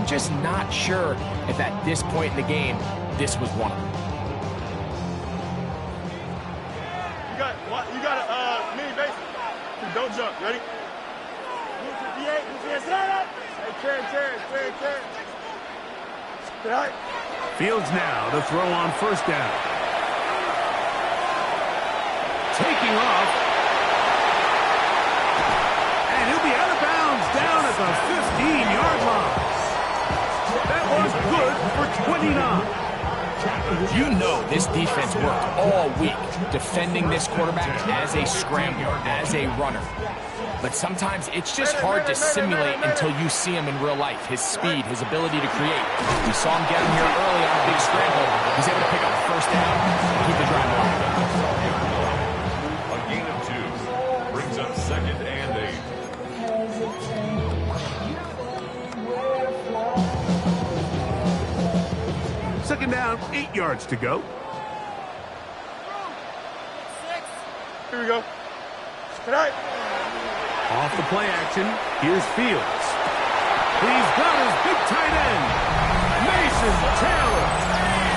just not sure if at this point in the game, this was one of them. You got a mini base. Don't jump. Ready? Fields now to throw on first down. Taking off. And he'll be out of bounds down at the 15-yard line. That was good for 29. You know this defense worked all week defending this quarterback as a scrambler, as a runner. But sometimes it's just hard to simulate until you see him in real life. His speed, his ability to create. We saw him get him here early on a big scramble. He's able to pick up the first down and keep the drive alive. A gain of 2 brings up 2nd and 8. Second down, 8 yards to go. Here we go. Tonight. Off the play action, here's Fields. He's got his big tight end, Mason Taylor.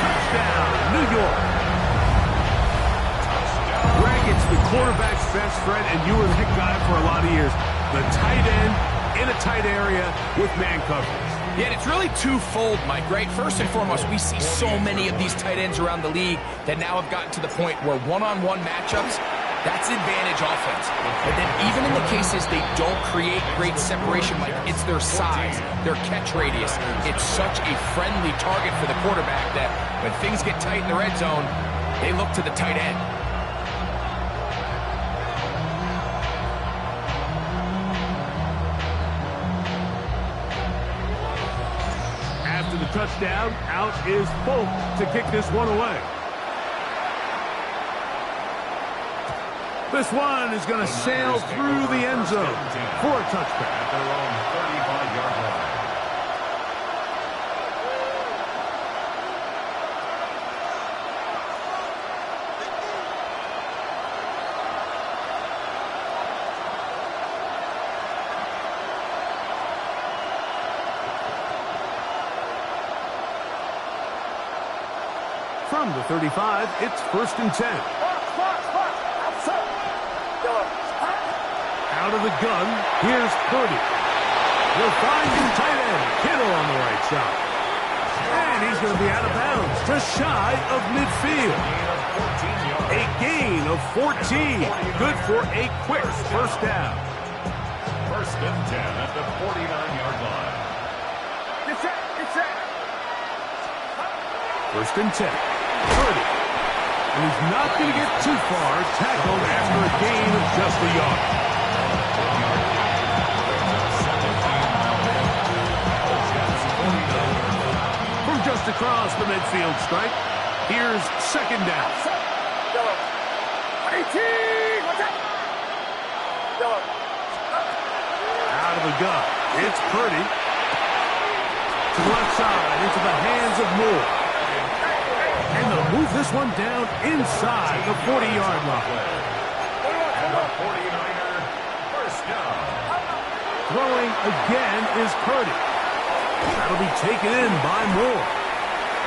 Touchdown, New York. Greg, it's the quarterback's best friend, and you were the hit guy for a lot of years. The tight end in a tight area with man coverage. Yeah, and it's really twofold, Mike, right? First and foremost, we see so many of these tight ends around the league that now have gotten to the point where one-on-one matchups, that's advantage offense. But then even in the cases they don't create great separation, Mike, it's their size, their catch radius. It's such a friendly target for the quarterback that when things get tight in the red zone, they look to the tight end. After the touchdown, out is Folk to kick this one away. This one is going to sail through the end zone for a touchback. At their own 35-yard line. From the 35, it's 1st and 10. Out of the gun, here's Purdy. He'll find his tight end, Kittle on the right side. And he's going to be out of bounds, just shy of midfield. A gain of 14. Good for a quick first down. 1st and 10 at the 49-yard line. Get set. 1st and 10. Purdy. And he's not going to get too far, tackled after a gain of just a yard. From just across the midfield stripe, here's 2nd down. Out of the gun, it's Purdy. To the left side, into the hands of Moore. And they'll move this one down inside the 40-yard line. And the 49er, first down. Throwing again is Purdy. That'll be taken in by Moore.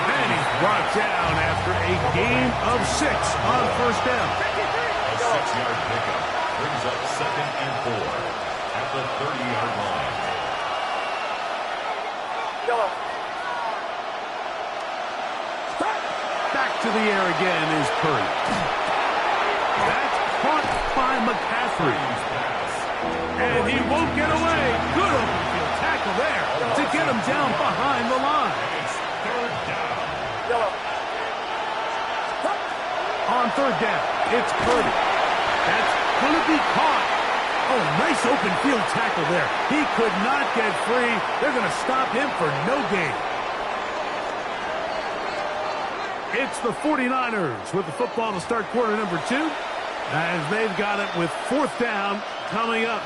And he's brought down after a gain of 6 on first down. A 6-yard pickup brings up 2nd and 4 at the 30-yard line. Back to the air again is Purdy. That's caught by McCaffrey. And he won't get away. Good open field tackle there to get him down behind the line. It's 3rd down. On 3rd down, it's Purdy. That's going to be caught. Oh, nice open field tackle there. He could not get free. They're going to stop him for no gain. It's the 49ers with the football to start quarter number 2, as they've got it with 4th down coming up.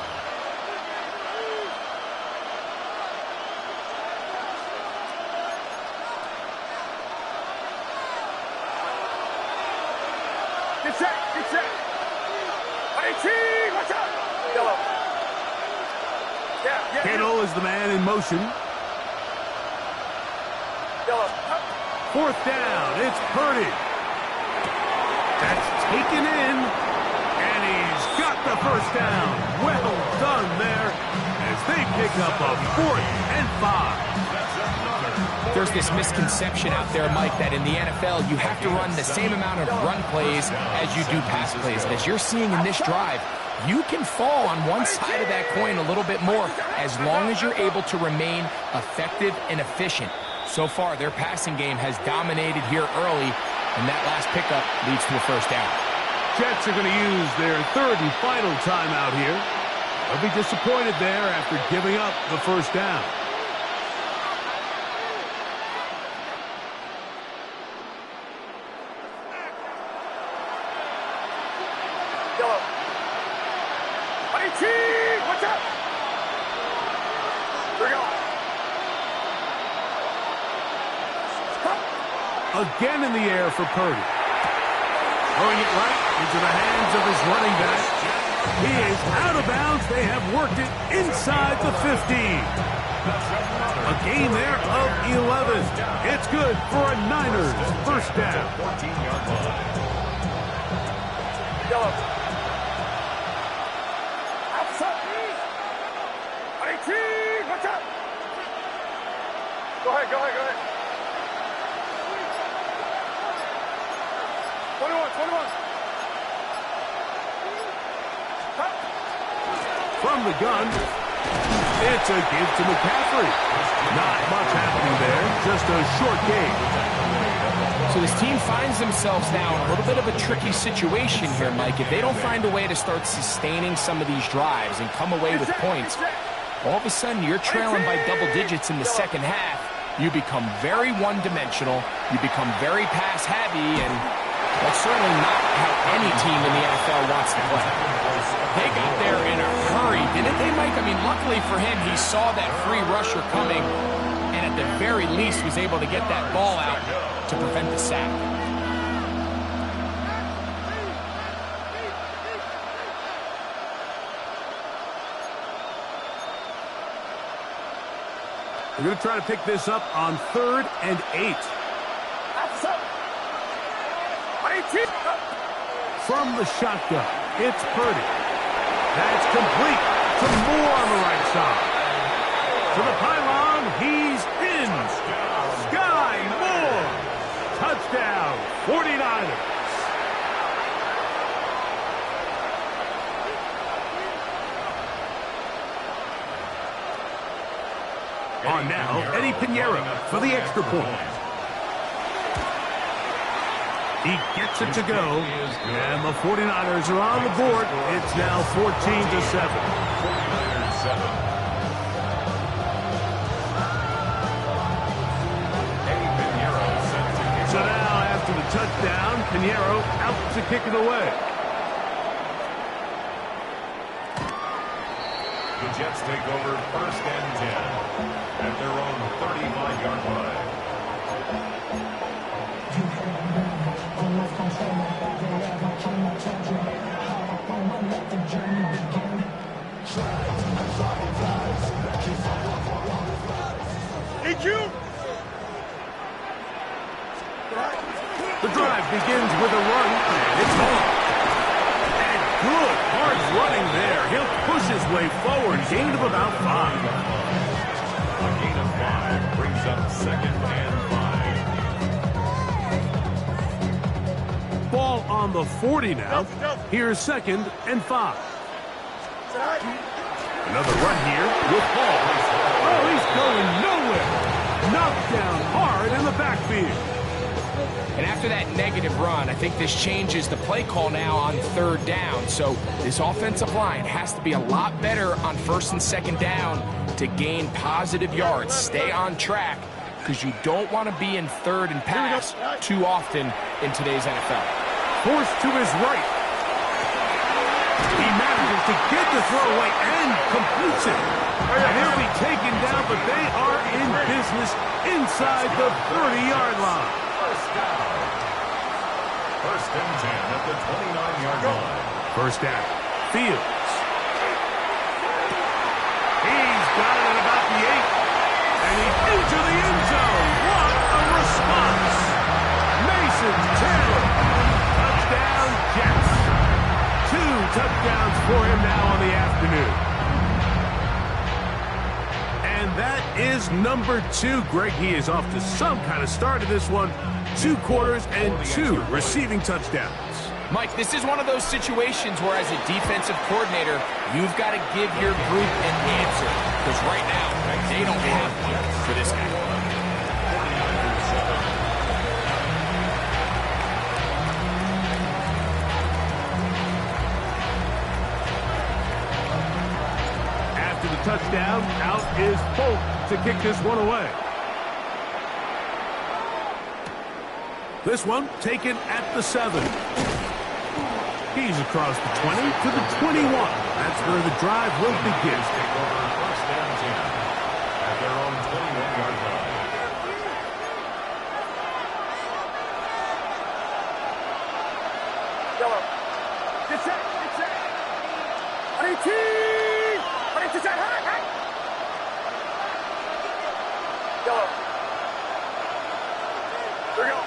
Get set. Watch out. Kittle is the man in motion. Fourth down, it's Purdy. That's taken in, and he's got the first down. Well done there as they pick up a 4th and 5. There's this misconception out there, Mike, that in the NFL you have to run the same amount of run plays as you do pass plays. As you're seeing in this drive, you can fall on one side of that coin a little bit more as long as you're able to remain effective and efficient. So far, their passing game has dominated here early, and that last pickup leads to a first down. Jets are going to use their 3rd and final timeout here. They'll be disappointed there after giving up the first down. Watch out! Here we go. Again in the air for Purdy. Throwing it right into the hands of his running back. He is out of bounds. They have worked it inside the 15. A gain there of 11. It's good for a Niners first down. 14-yard line. Yellow. Watch out! Go ahead. 21. From the gun, it's a give to McCaffrey. Not much happening there, just a short gain. So this team finds themselves now in a little bit of a tricky situation here, Mike. If they don't find a way to start sustaining some of these drives and come away with points, all of a sudden you're trailing by double digits in the second half. You become very one-dimensional. You become very pass-heavy, and that's certainly not how any team in the NFL wants to play. They got there in a hurry, didn't they, Mike? I mean, luckily for him, he saw that free rusher coming, and at the very least was able to get that ball out to prevent the sack. We're going to try to pick this up on 3rd and 8. From the shotgun, it's Purdy. That's complete to Moore on the right side. To the pylon, he's in. Sky Moore. Touchdown, 49ers. On now, Eddie Pinheiro for the extra point. He gets it to go, and the 49ers are on the board. It's now 14-7. 49ers 7. Eddie Pinheiro set to kick. So now, after the touchdown, Pinheiro out to kick it away. The Jets take over 1st and 10 at their own 35-yard line. EQ! The drive begins with a run, and it's on. And good, hard running there. He'll push his way forward, gain of about 5. A gain of 5 brings up 2nd and 5. Ball on the 40 now. Here's 2nd and 5. Another run here with Ball. Oh, he's going nowhere. Knocked down hard in the backfield. And after that negative run, I think this changes the play call now on 3rd down. So this offensive line has to be a lot better on 1st and 2nd down to gain positive yards. Stay on track, because you don't want to be in 3rd and pass too often in today's NFL. Forced to his right. He manages to get the throw away and completes it. And he'll be taken down, but they are in business inside the 30-yard line. First down. 1st and 10 at the 29-yard line. First down. Fields. He's got it at about the 8. And he's into the end zone. What a response. Mason Taylor. Touchdown, Jets. 2 touchdowns for him now on the afternoon. And that is number 2. Greg, he is off to some kind of start in this one. 2 quarters and 2 receiving touchdowns. Mike, this is one of those situations where as a defensive coordinator, you've got to give your group an answer. Because right now, they don't have one for this guy. After the touchdown, out is Polk to kick this one away. This one taken at the 7. He's across the 20 to the 21. That's where the drive will begin. Take over first down 10 at their own 21-yard line. Yellow. Get set. Get set. 18. 18. High. Yellow. Here we go.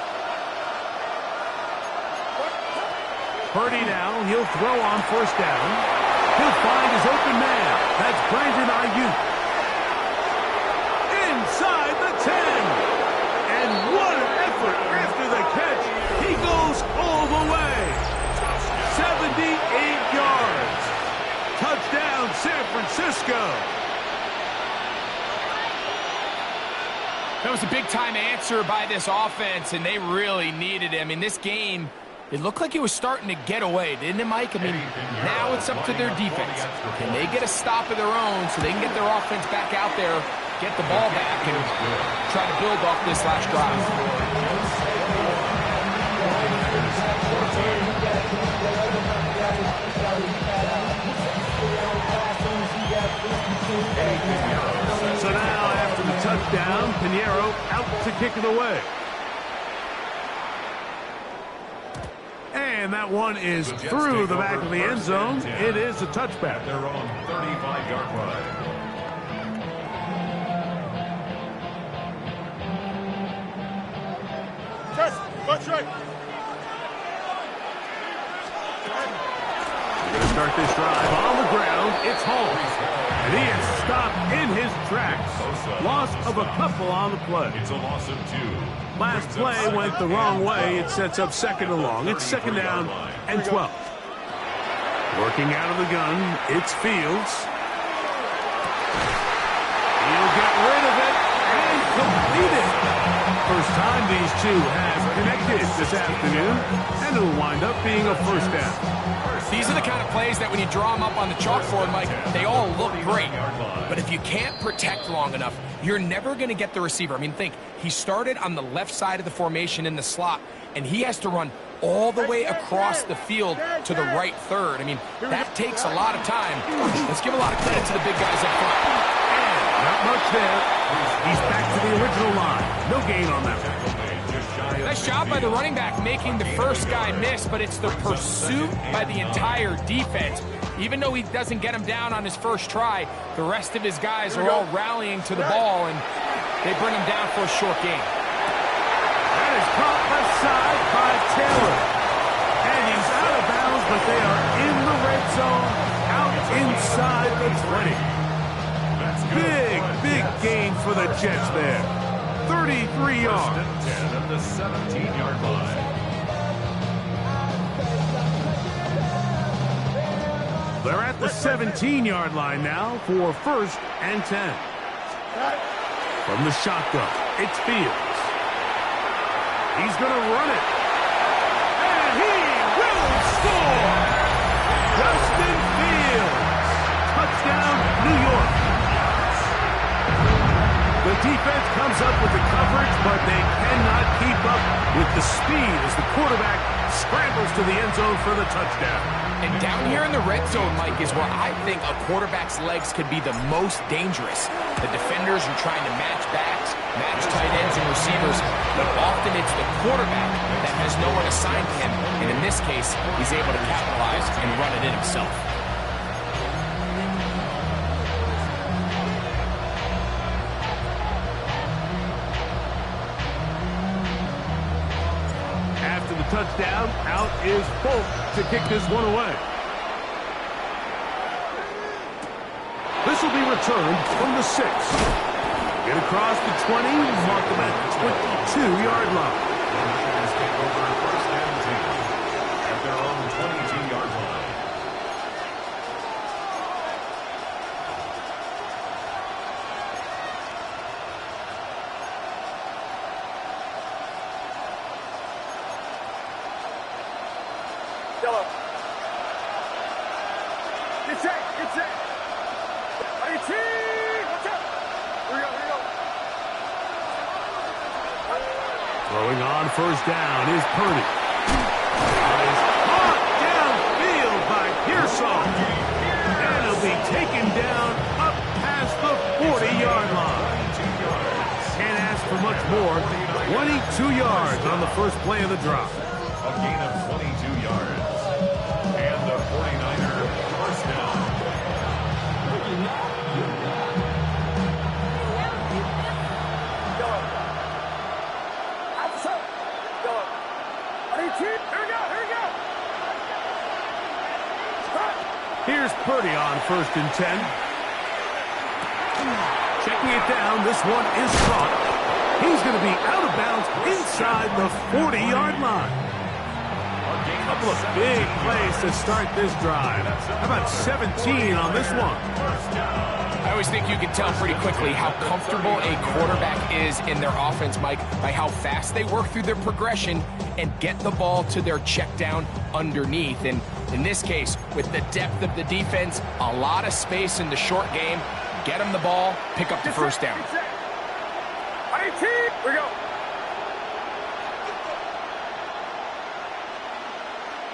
Purdy now, he'll throw on first down. He'll find his open man. That's Brandon Ayuk. Inside the 10. And what an effort after the catch. He goes all the way. 78 yards. Touchdown, San Francisco. That was a big-time answer by this offense, and they really needed it. I mean, this game, it looked like it was starting to get away, didn't it, Mike? I mean, now it's up to their defense. Can they get a stop of their own so they can get their offense back out there, get the ball back, and try to build off this last drive? So now, after the touchdown, Pinheiro out to kick it away. And that one is through the back of the end zone. It is a touchback. Their own 35-yard line. Chest. Watch right. We're going to start this drive on the ground. It's Hall. And he is stopped in his tracks. Loss of a couple on the play. It's a loss of 2. Last play went the wrong way. It sets up second and long. It's second down and 12. Working out of the gun, it's Fields. He'll get rid of it and complete it. First time these two have connected this afternoon, and it'll wind up being a first down. These are the kind of plays that when you draw them up on the chalkboard, Mike, they all look great. But if you can't protect long enough, you're never going to get the receiver. I mean, think, he started on the left side of the formation in the slot, and he has to run all the way across the field to the right third. I mean, that takes a lot of time. Let's give a lot of credit to the big guys up front. And not much there. He's back to the original line. No gain on that one. Nice job by the running back making the first guy miss, but it's the pursuit by the entire defense. Even though he doesn't get him down on his first try, the rest of his guys are all rallying to the ball, and they bring him down for a short gain. That is caught aside by Taylor. And he's out of bounds, but they are in the red zone, out inside the 20. Big gain for the Jets there. 33 yards. 10 of the 17-yard line. They're at the 17-yard line now for first and 10. From the shotgun, it's Fields. He's going to run it. And he will score! Justin Fields. Touchdown, New York. The defense comes up with the coverage, but they cannot keep up with the speed as the quarterback scrambles to the end zone for the touchdown. And down here in the red zone, Mike, is where I think a quarterback's legs could be the most dangerous. The defenders are trying to match backs, match tight ends and receivers, but often it's the quarterback that has nowhere to sign him, and in this case, he's able to capitalize and run it in himself. touchdown. Out is Folk to kick this one away. This will be returned from the 6. Get across the 20, mark them at the 22-yard line. Take over first and 10 at their own 22-yard line. Yellow. Get set. Get set. Watch out. Here we go. Throwing on first down is Purdy. Is caught downfield by Pearsall. And he'll be taken down up past the 40-yard line. Can't ask for much more. 22 yards on the first play of the drop. A gain of 22 yards. And the 49er first down. Here's Purdy on first and 10. Checking it down. This one is caught. He's going to be out of bounds inside the 40-yard line. A couple of big plays to start this drive. How about 17 on this one? I always think you can tell pretty quickly how comfortable a quarterback is in their offense, Mike, by how fast they work through their progression and get the ball to their check down underneath. And in this case, with the depth of the defense, a lot of space in the short game, get them the ball, pick up the first down. Here we go.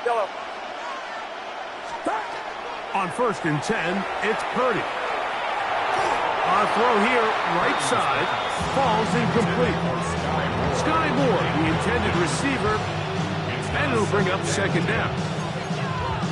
Yellow. On first and 10, it's Purdy. Our throw here, right side, falls incomplete. Sky Moore, the intended receiver, and it'll bring up second down.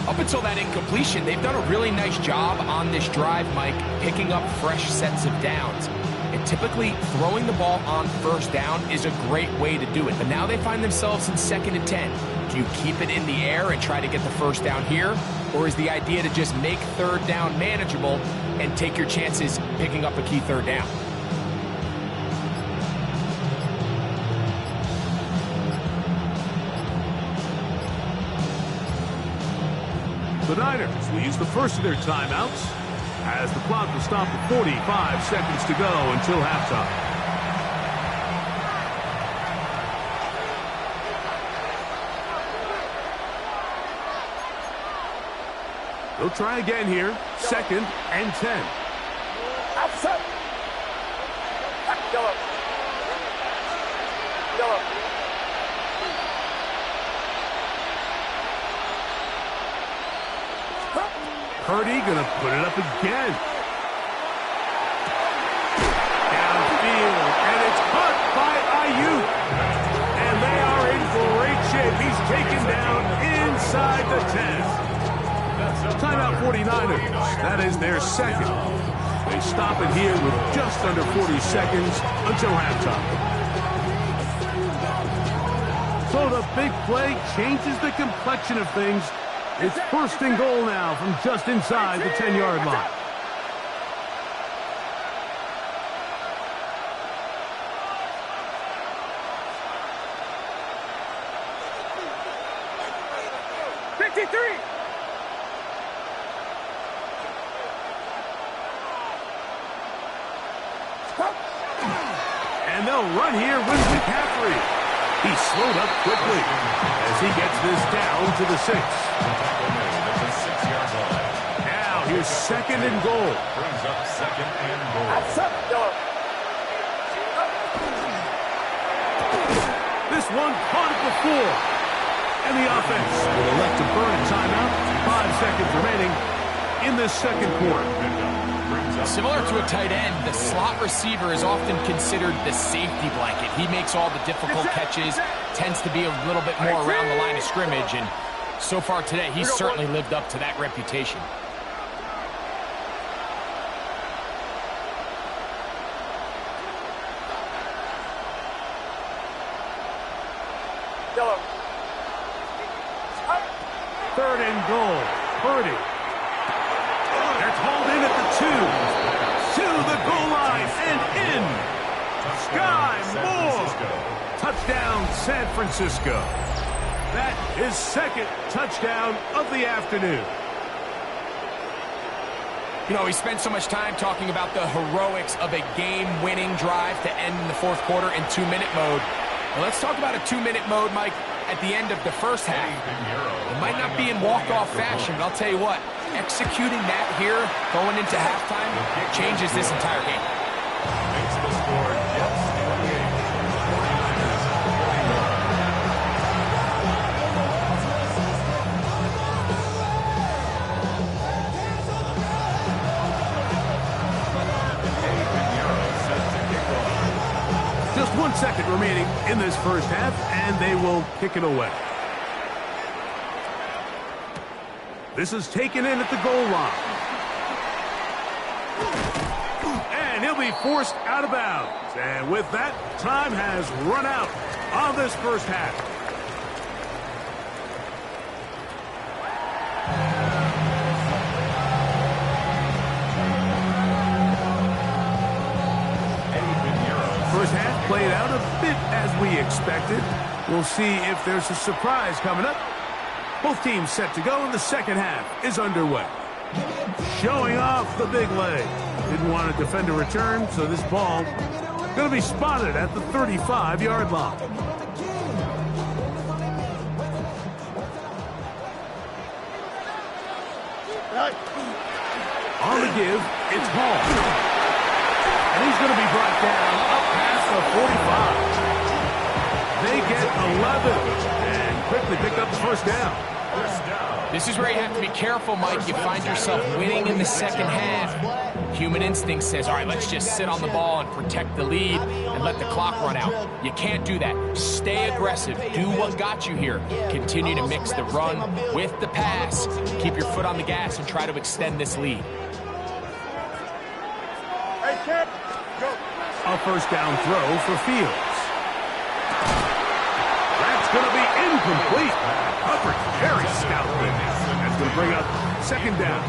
Up until that incompletion, they've done a really nice job on this drive, Mike, picking up fresh sets of downs. And typically, throwing the ball on first down is a great way to do it. But now they find themselves in second and 10. Do you keep it in the air and try to get the first down here? Or is the idea to just make third down manageable and take your chances picking up a key third down? The Niners will use the first of their timeouts as the clock will stop at 45 seconds to go until halftime. They'll try again here. Second and 10. Outside. Yellow. Yellow. Purdy gonna put it up again. Downfield, and it's caught by Ayuk. And they are in great shape. He's taken down inside the 10. Timeout 49ers. That is their second. They stop it here with just under 40 seconds until halftime. So the big play changes the complexion of things. It's first and goal now from just inside the 10-yard line. And they'll run here with McCaffrey. He's slowed up quickly as he gets this down to the 6. Now here's second and goal. Brings up second and goal. This one caught it before. And the offense will elect to burn a timeout. 5 seconds remaining in this second quarter. Similar to a tight end, the slot receiver is often considered the safety blanket. He makes all the difficult catches, tends to be a little bit more around the line of scrimmage, and so far today, he's certainly lived up to that reputation. Yellow. 3rd and goal. Purdy. They're called in at the 2. To the goal line and in. Sky Moore. Touchdown, San Francisco. That is 2nd touchdown of the afternoon. You know, we spent so much time talking about the heroics of a game-winning drive to end in the 4th quarter in 2-minute mode. Well, let's talk about a 2-minute mode, Mike, at the end of the first half. It might not be in walk-off fashion, but I'll tell you what, executing that here, going into halftime, changes this entire game. Makes the score Jets 28. 49ers 41. Just 1 second remaining in this first half, and they will kick it away. This is taken in at the goal line. And he'll be forced out of bounds. And with that, time has run out on this first half. First half played out a bit as we expected. We'll see if there's a surprise coming up. Both teams set to go, and the second half is underway. Showing off the big leg. Didn't want to defend a return, so this ball going to be spotted at the 35-yard line. On the give, it's Hall. And he's going to be brought down up past the 45. They get 11 and quickly pick up the first down. This is where you have to be careful, Mike. You find yourself winning in the second half. Human instinct says, all right, let's just sit on the ball and protect the lead and let the clock run out. You can't do that. Stay aggressive. Do what got you here. Continue to mix the run with the pass. Keep your foot on the gas and try to extend this lead. A first down throw for Fields. That's going to be incomplete. Coverage very stoutly. That's going to bring up second down.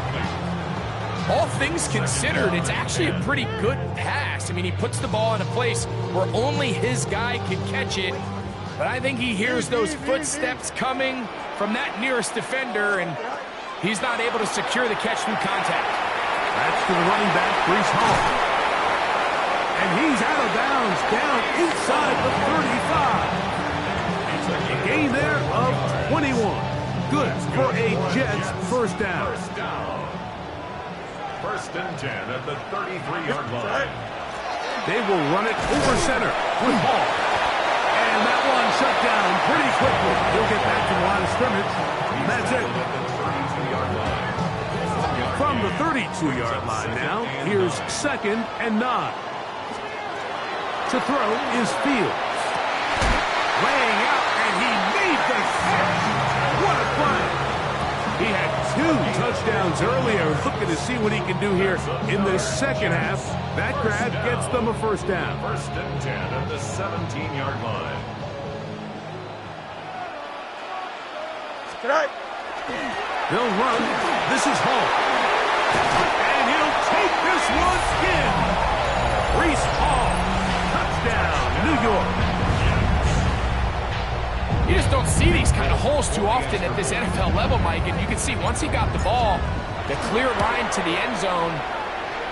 All things considered, it's actually a pretty good pass. I mean, he puts the ball in a place where only his guy can catch it. But I think he hears those footsteps coming from that nearest defender, and he's not able to secure the catch through contact. That's to the running back, Breece Hall. And he's out of bounds down inside the 35. A gain there of 21. Good for a Jets first down. First and 10 at the 33-yard line. They will run it over center with Hall. And that one shut down pretty quickly. He'll get back to the line of scrimmage. That's it. From the 32-yard line now, here's 2nd and 9. To throw is Fields. Laying out, and he made the catch. What a play. He had 2 touchdowns earlier. Looking to see what he can do here in the second half. That grab gets them a first down. First and 10 at the 17-yard line. They'll run. This is Hall. And he'll take this one in. Breece Hall. Touchdown, New York. You just don't see these kind of holes too often at this NFL level, Mike. And you can see once he got the ball, the clear line to the end zone,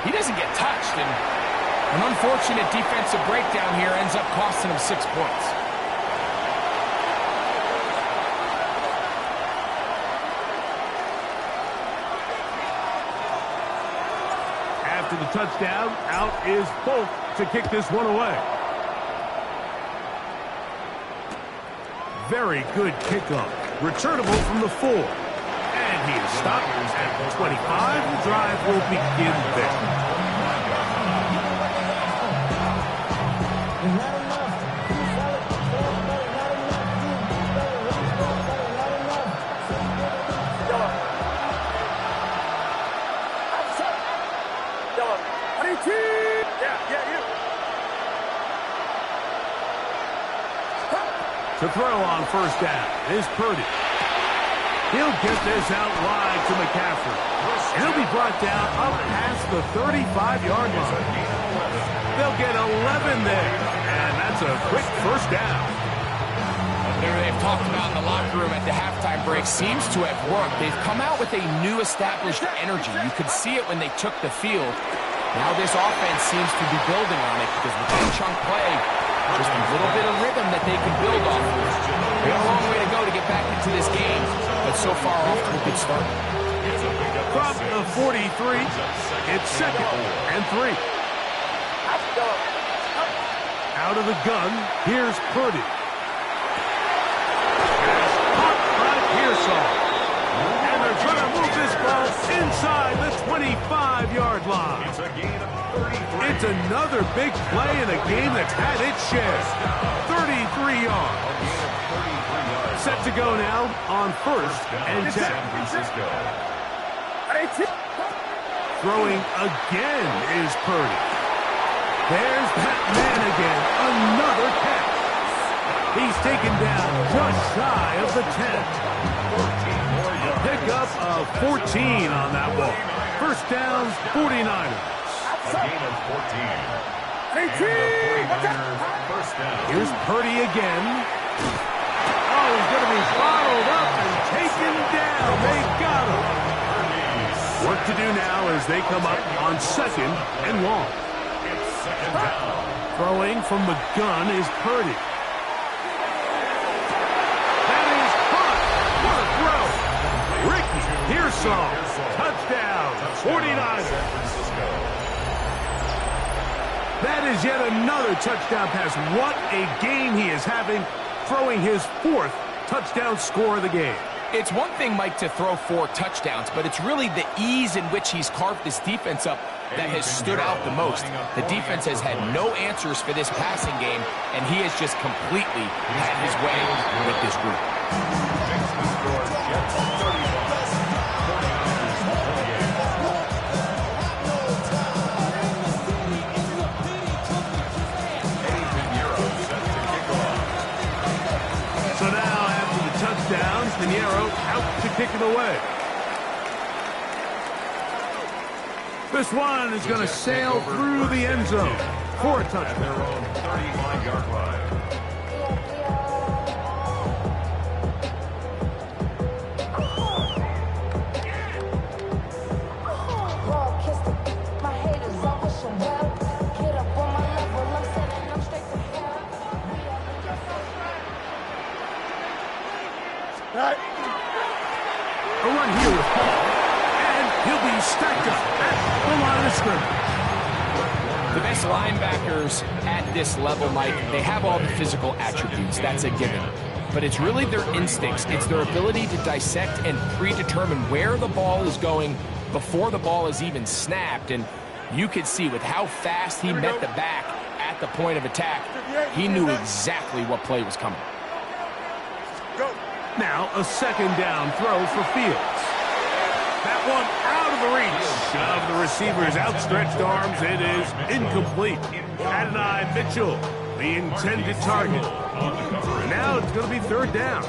he doesn't get touched. And an unfortunate defensive breakdown here ends up costing him 6 points. After the touchdown, out is Folk to kick this one away. Very good kickoff. Returnable from the 4. And he is stopped at the 25. The drive will begin there. To throw on first down is Purdy. He'll get this out wide to McCaffrey. He'll be brought down up past the 35-yard line. They'll get 11 there, and that's a quick first down. Whatever they've talked about in the locker room at the halftime break seems to have worked. They've come out with a new established energy. You could see it when they took the field. Now this offense seems to be building on it because with that chunk play, just a little bit of rhythm that they can build off of. They have a long way to go to get back into this game, but so far off to a good start. From the 43, it's 2nd and 3. Out of the gun, here's Purdy. Caught by Pearsall. And they're trying to move this ball inside the 25-yard line. It's another big play in a game that's had its share. 33 yards. Set to go now on 1st and 10. Throwing again is Purdy. There's that man again. Another catch. He's taken down just shy of the 10. A pickup of 14 on that ball. First down, 49ers. A gain of 14. First down. Here's Purdy again. Oh, he's going to be bottled up and taken down. They got him. Work to do now as they come up on 2nd and long. It's 2nd down. Throwing from the gun is Purdy. That is caught. What a throw. Ricky Pearsall. Touchdown. 49ers. That is yet another touchdown pass. What a game he is having, throwing his 4th touchdown score of the game. It's one thing, Mike, to throw 4 touchdowns, but it's really the ease in which he's carved this defense up that has stood out the most. The defense has had no answers for this passing game, and he has just completely had his way with this group. Makes the score Jets 31. 49ers 28. Nathan Euro set to kick off. So now, after the touchdowns, Pinheiro out to kick it away. This one is going to sail through the end zone for a At touchdown. their own 35-yard line. A run here with Paul, and he'll be stacked up at the line of scrimmage. The best linebackers at this level, Mike, they have all the physical attributes. That's a given. But it's really their instincts. It's their ability to dissect and predetermine where the ball is going before the ball is even snapped. And you could see with how fast he met the back at the point of attack, he knew exactly what play was coming. Now a 2nd down throw for Fields. That one out of the reach of the receiver's outstretched arms. It is incomplete. Adonai Mitchell, the intended target. Now it's going to be 3rd down.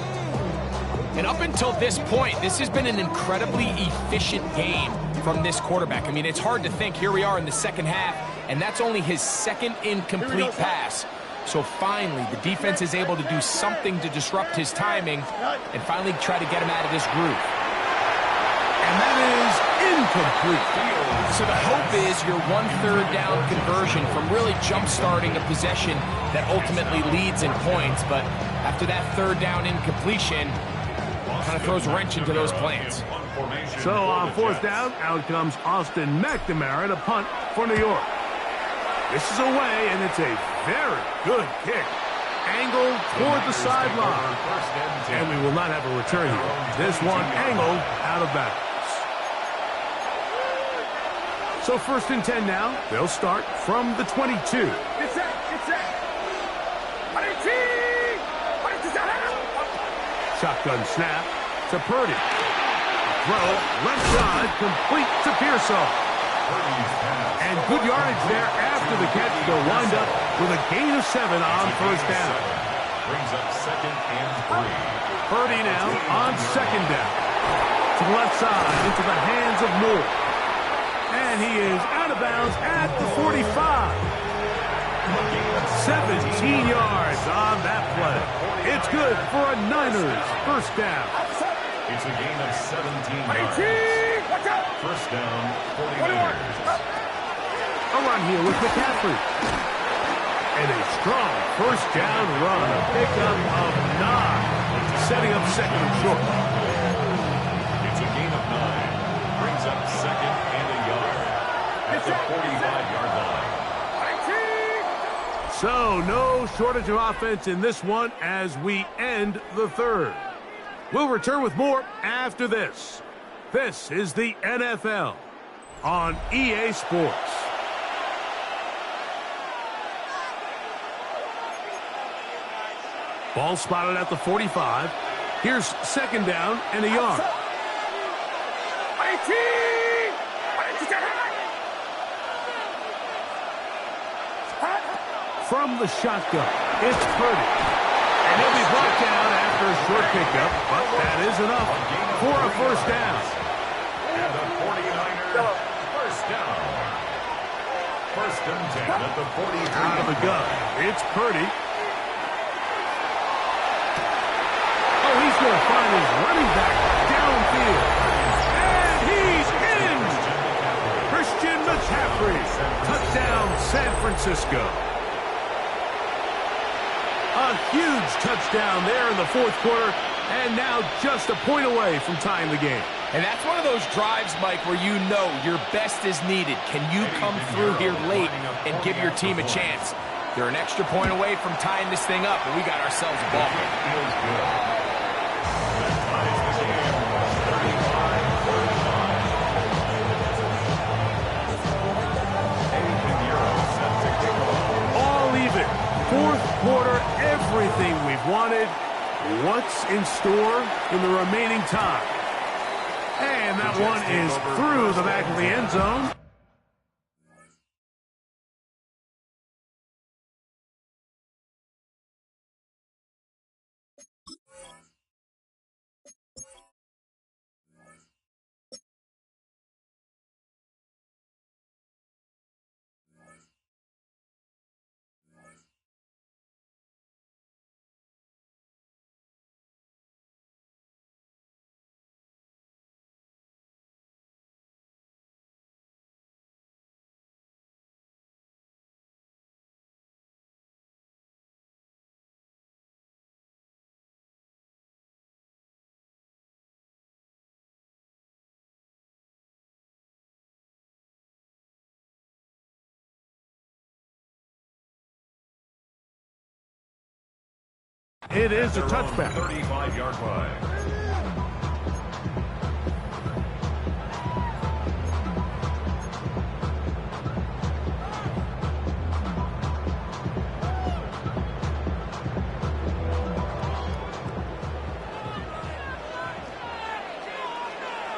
And up until this point, this has been an incredibly efficient game from this quarterback. I mean, it's hard to think. Here we are in the second half, and that's only his 2nd incomplete pass. So finally, the defense is able to do something to disrupt his timing and finally try to get him out of this groove. And that is incomplete. So the hope is your 1/3 down conversion from really jump-starting a possession that ultimately leads in points. But after that 3rd down incompletion, kind of throws a wrench into those plans. So on 4th down, out comes Austin McNamara to punt for New York. This is away, and it's a very good kick. Angled toward the sideline. And we will not have a return here. This one angled out of bounds. So 1st and 10 now. They'll start from the 22. Shotgun snap to Purdy. Throw left side, complete to Pearsall. And good yardage there after the catch. They'll wind up with a gain of 7 on 1st down. Brings up 2nd and 3. Purdy now on 2nd down. To the left side, into the hands of Moore. And he is out of bounds at the 45. 17 yards on that play. It's good for a Niners first down. It's a gain of 17 yards. First down, 49ers. A run here with McCaffrey. And a strong first down run. A pickup of 9. Setting up second and short. It's a gain of 9. Brings up second and a yard. At the 45-yard line. So, no shortage of offense in this one as we end the third. We'll return with more after this. This is the NFL on EA Sports. Ball spotted at the 45. Here's second down and a yard. From the shotgun, it's Purdy. And he'll be brought down after a short pickup, but that is enough for a first down. And the 49ers, first down. First and 10 at the 43. Out of the gun, it's Purdy. Oh, he's going to find his running back downfield. And he's in! Christian McCaffrey. Touchdown, San Francisco. A huge touchdown there in the fourth quarter, and now just a point away from tying the game. And that's one of those drives, Mike, where you know your best is needed. Can you come through here late and give your team a chance? They're an extra point away from tying this thing up, and we got ourselves a ball game. Feels good. That ties the game. 35-35. Set to kick off. All even. Fourth quarter, everything we've wanted. What's in store in the remaining time? And that one is through the back of the end zone. It is a touchback. 35-yard line.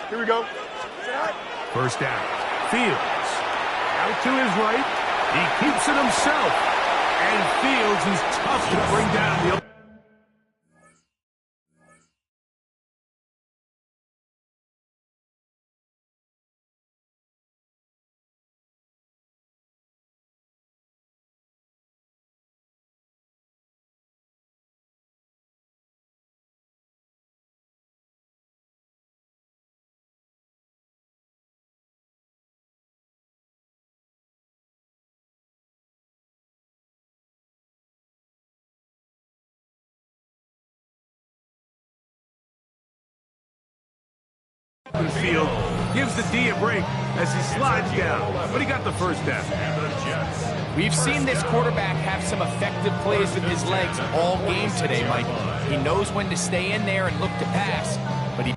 Here we go. First down. Fields. Out to his right. He keeps it himself. And Fields is tough to bring down the field. Gives the D a break as he slides down. But he got the first down. We've seen this quarterback have some effective plays with his legs all game today, Mike. He knows when to stay in there and look to pass, but he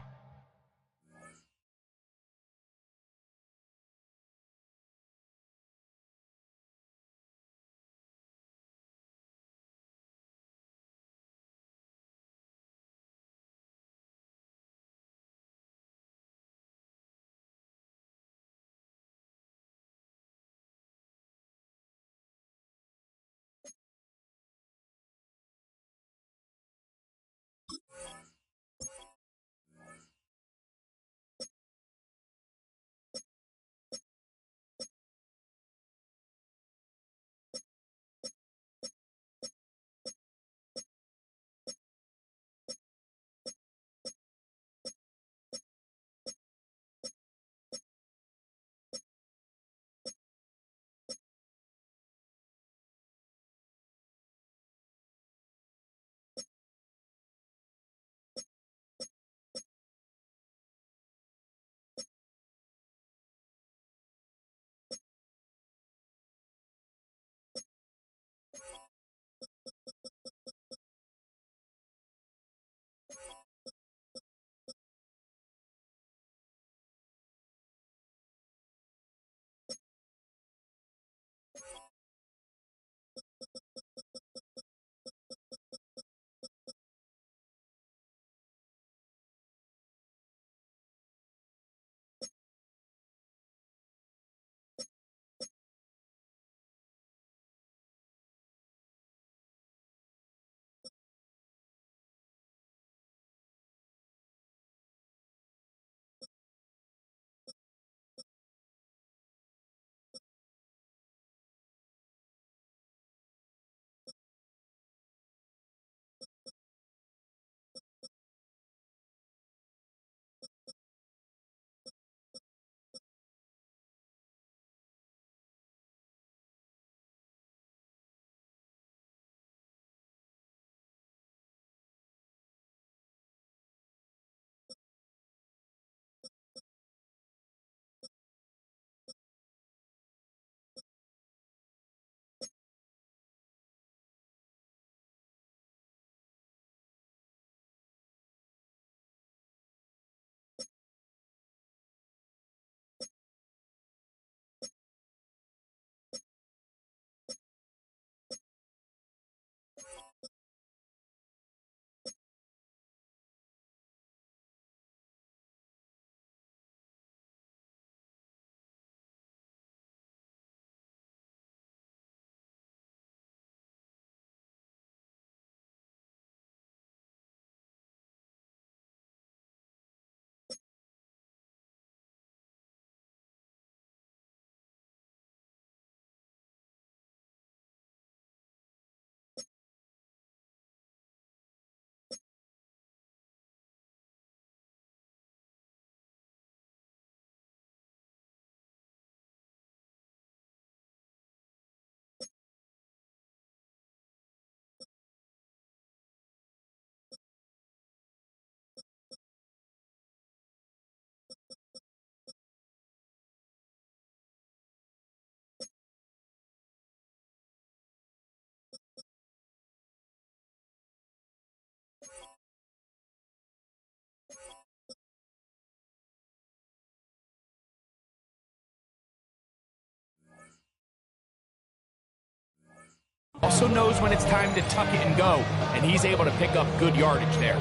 also knows when it's time to tuck it and go, and he's able to pick up good yardage there.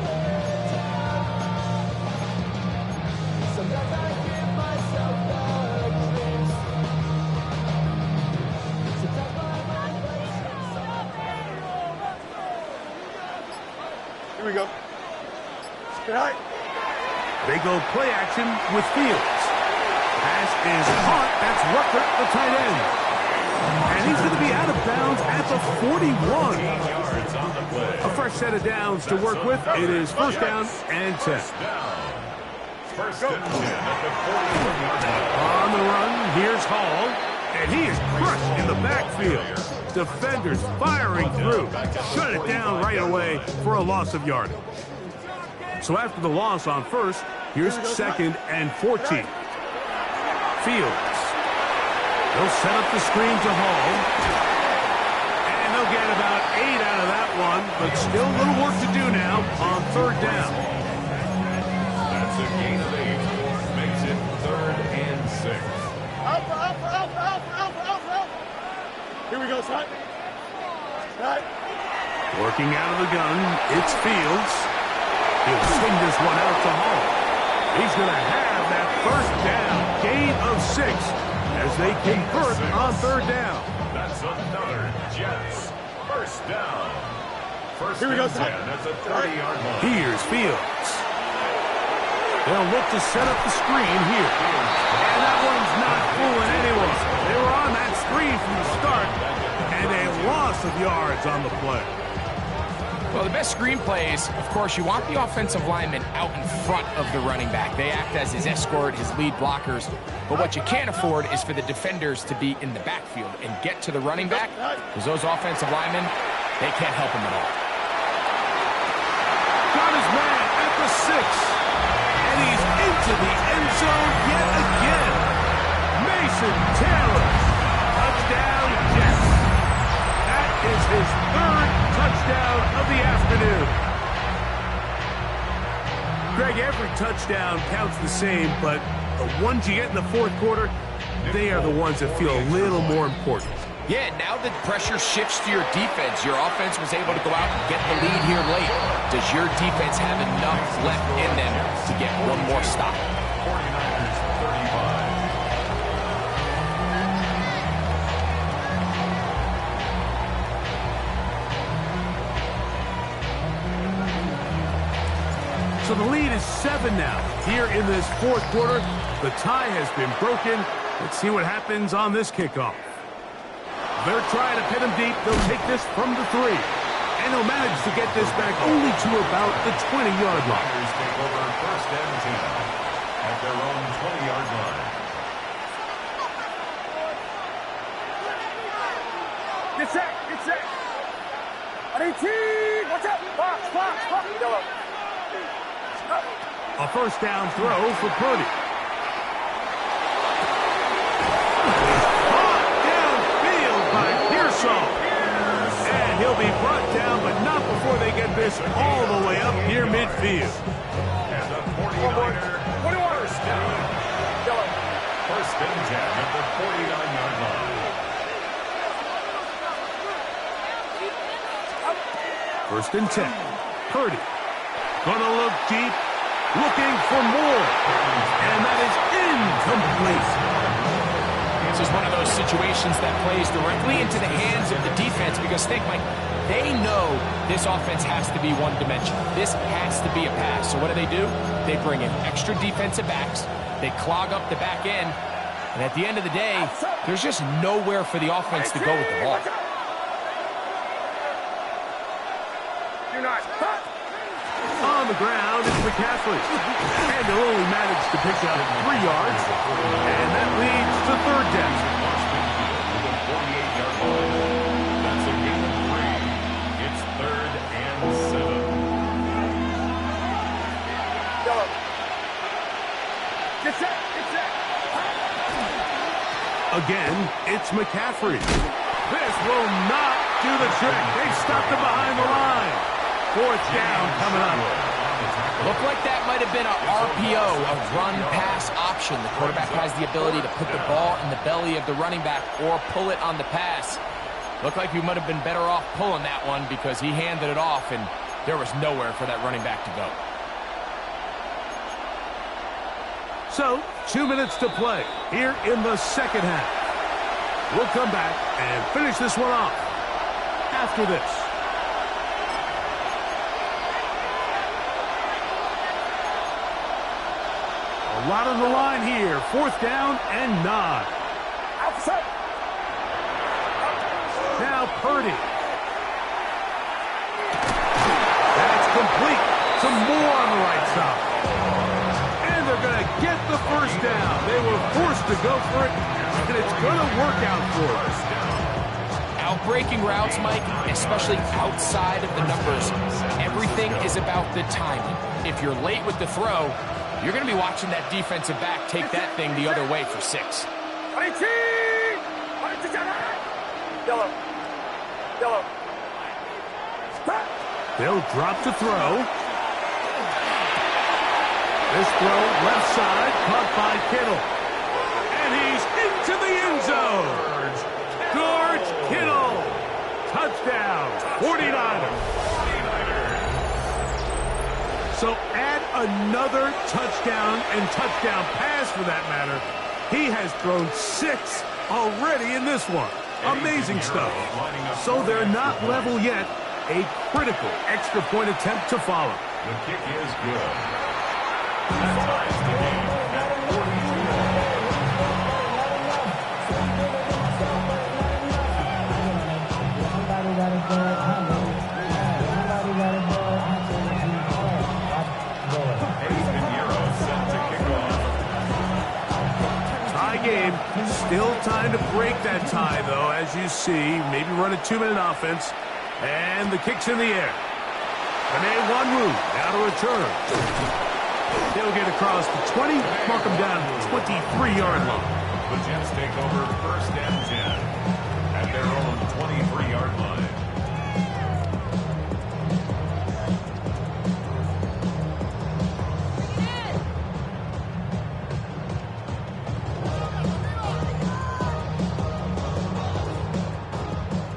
Here we go. Good night. They go play action with Fields. Pass is caught. That's Ruckert, the tight end. And he's going to be out of bounds at the 41. Yards on the play. A fresh set of downs to work with. It is first down and 10. First and 10 at the 41-yard line. On the run, here's Hall. And he is crushed in the backfield. Defenders firing through. Shut it down right away for a loss of yardage. So after the loss on first, here's second and 14. Fields. They'll set up the screen to Hall. And they'll get about 8 out of that one, but still a little work to do now on third down. That's a gain of 8. Makes it third and 6. Alpha. Here we go, son. Right. Working out of the gun, it's Fields. He'll swing this one out to Hall. He's going to have that first down, gain of 6, as they convert on third down. That's another Jets. First down. First Here we go, and son. 10 at the 30-yard line. Here's Fields. They'll look to set up the screen here. And that one's not fooling anyone. They were on that screen from the start, and a loss of yards on the play. Well, the best screen plays, of course, you want the offensive lineman out in front of the running back. They act as his escort, his lead blockers. But what you can't afford is for the defenders to be in the backfield and get to the running back, because those offensive linemen, they can't help him at all. Got his man at the 6. And he's into the end zone yet again. Mason Taylor. Touchdown, Jets. That is his third touchdown of the afternoon. Greg, every touchdown counts the same, but the ones you get in the fourth quarter, they are the ones that feel a little more important. Yeah, now the pressure shifts to your defense. Your offense was able to go out and get the lead here late. Does your defense have enough left in them to get one more stop? 49ers 35. So the lead is 7 now. Here in this fourth quarter, the tie has been broken. Let's see what happens on this kickoff. They're trying to pin him deep. They'll take this from the 3. And they'll manage to get this back only to about the 20-yard line. Niners take over first and 10 at their own 20-yard line. Get set. RT, watch out. Box. Yellow. A first down throw for Purdy. Caught downfield by Pearsall. And he'll be brought down, but not before they get this all the way up near midfield. And the 49er 21. first down. Yellow. First and 10 at the 49-yard line. First and 10. Purdy. Gonna look deep. Looking for more. And that is incomplete. This is one of those situations that plays directly into the hands of the defense because think, Mike, they know this offense has to be one-dimensional. This has to be a pass. So what do? They bring in extra defensive backs. They clog up the back end. And at the end of the day, there's just nowhere for the offense to go with the ball. You're not. On the ground is McCaffrey. And they'll only manage to pick up 3 yards. And that leads to third down. Washington Field to the 48-yard line. That's a gain of 3. It's third and 7. Yellow. Get set. Again, it's McCaffrey. This will not do the trick. They've stopped him behind the line. Fourth down coming up. Looked like that might have been an RPO, a run-pass option. The quarterback has the ability to put the ball in the belly of the running back or pull it on the pass. Looked like we might have been better off pulling that one because he handed it off, and there was nowhere for that running back to go. So, 2 minutes to play here in the second half. We'll come back and finish this one off after this. A lot on the line here. 4th down and 9. Outside. Now Purdy. That's complete. Some more on the right side. And they're going to get the first down. They were forced to go for it, and it's going to work out for us. Outbreaking routes, Mike, especially outside of the numbers, everything is about the timing. If you're late with the throw, you're going to be watching that defensive back take that thing the other way for 6. Yellow. Yellow. They'll drop to throw. This throw left side, caught by Kittle. And he's into the end zone. George Kittle. Touchdown, 49ers. So add another touchdown and touchdown pass for that matter. He has thrown 6 already in this one. Amazing stuff. So they're not level yet. A critical extra point attempt to follow. The kick is good. That ties the game at 42. Pinheiro set to kick off. Tie game. Still time to break that tie, though, as you see. Maybe run a 2-minute offense. And the kick's in the air. Rene Wanwu now to return. He'll get across the 20, mark him down to the 23-yard line. The Jets take over 1st and 10 at their own 23-yard line.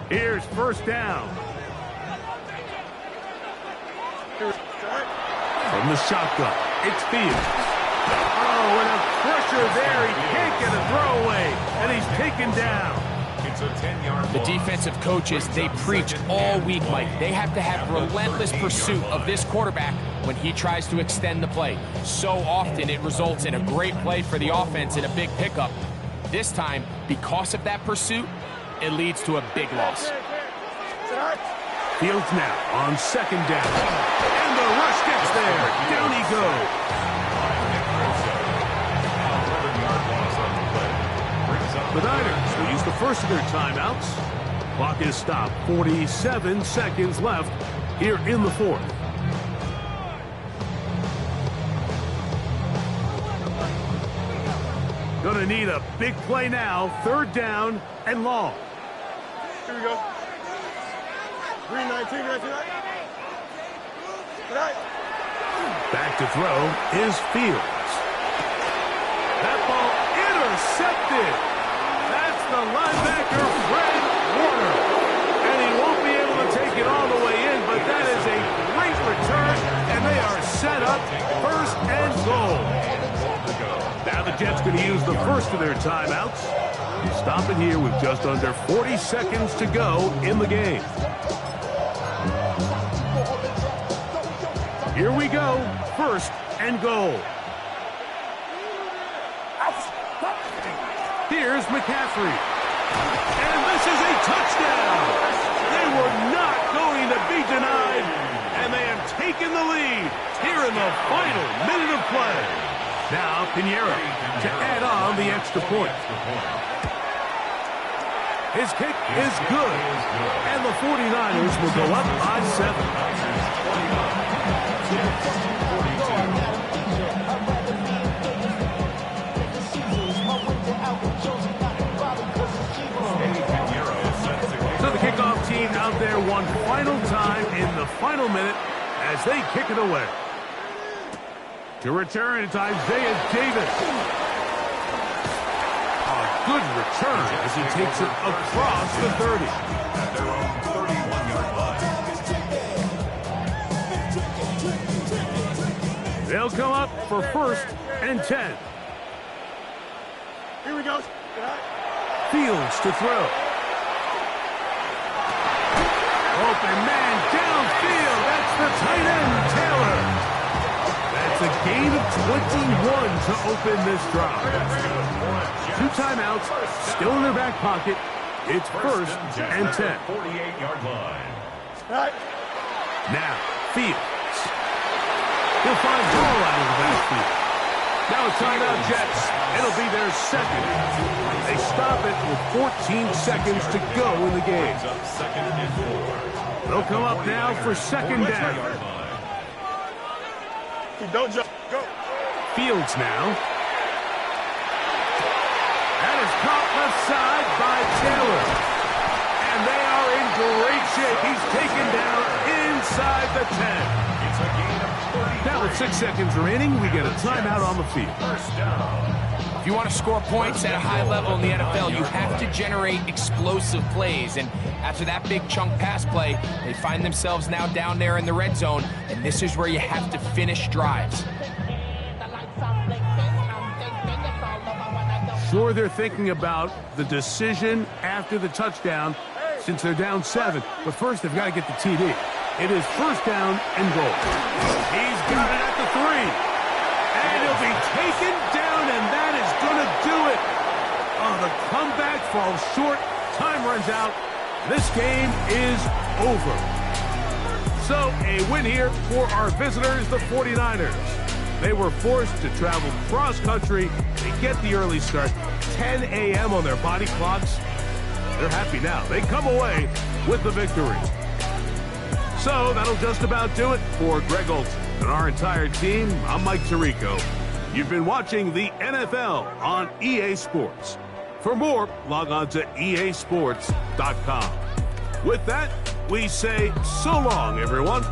Here's 1st down. From the shotgun, it's Fields. Oh, and a pressure there. He can't get a throwaway, and he's taken down. It's a 10-yard The defensive coaches, they preach all week, Mike. They have to have relentless pursuit of this quarterback when he tries to extend the play. So often it results in a great play for the offense and a big pickup. This time, because of that pursuit, it leads to a big loss. Fields now on 2nd down. And the rush gets there. Down he goes. The Niners will use the first of their timeouts. Clock is stopped. 47 seconds left here in the 4th. Gonna need a big play now. 3rd down and long. Here we go. 319, Back to throw is Fields. That ball intercepted. That's the linebacker, Fred Warner. And he won't be able to take it all the way in, but that is a great return, and they are set up 1st and goal. Now the Jets going to use the first of their timeouts. Stop it here with just under 40 seconds to go in the game. Here we go. 1st and goal. Here's McCaffrey. And this is a touchdown. They were not going to be denied. And they have taken the lead here in the final minute of play. Now Pinheiro to add on the extra point. His kick is good. And the 49ers will go up by 7. So the kickoff team out there one final time in the final minute as they kick it away. To return, it's Isaiah Davis. A Good return as he takes it across the 30. At their own 31-yard line. They'll come up for 1st and 10. Here we go. Fields to throw. Open man downfield. That's the tight end, Taylor. That's a gain of 21 to open this drive. 2 timeouts, still in their back pocket. It's 1st and 10. 48-yard line. Now, Fields. He'll find ball out of the backfield. Now a timeout, Jets. It'll be their 2nd. They stop it with 14 seconds to go in the game. Second and 4. They'll come up now for 2nd down. Don't jump. Go. Fields now. That is caught left side by Taylor. And they are in great shape. He's taken down inside the 10. It's a gain of 30. Now with 6 seconds remaining, we get a timeout on the field. First down. If you want to score points at a high level in the NFL, you have to generate explosive plays. And after that big chunk pass play, they find themselves now down there in the red zone. And this is where you have to finish drives. Sure, they're thinking about the decision after the touchdown since they're down 7. But first, they've got to get the TD. It is 1st down and goal. He's got it at the 3. And he'll be taken down, and that is going to do it. Oh, the comeback falls short. Time runs out. This game is over. So, a win here for our visitors, the 49ers. They were forced to travel cross-country to get the early start. 10 a.m. on their body clocks. They're happy now. They come away with the victory. So that'll just about do it for Greg Olsen and our entire team. I'm Mike Tirico. You've been watching the NFL on EA Sports. For more, log on to easports.com. With that, we say so long, everyone.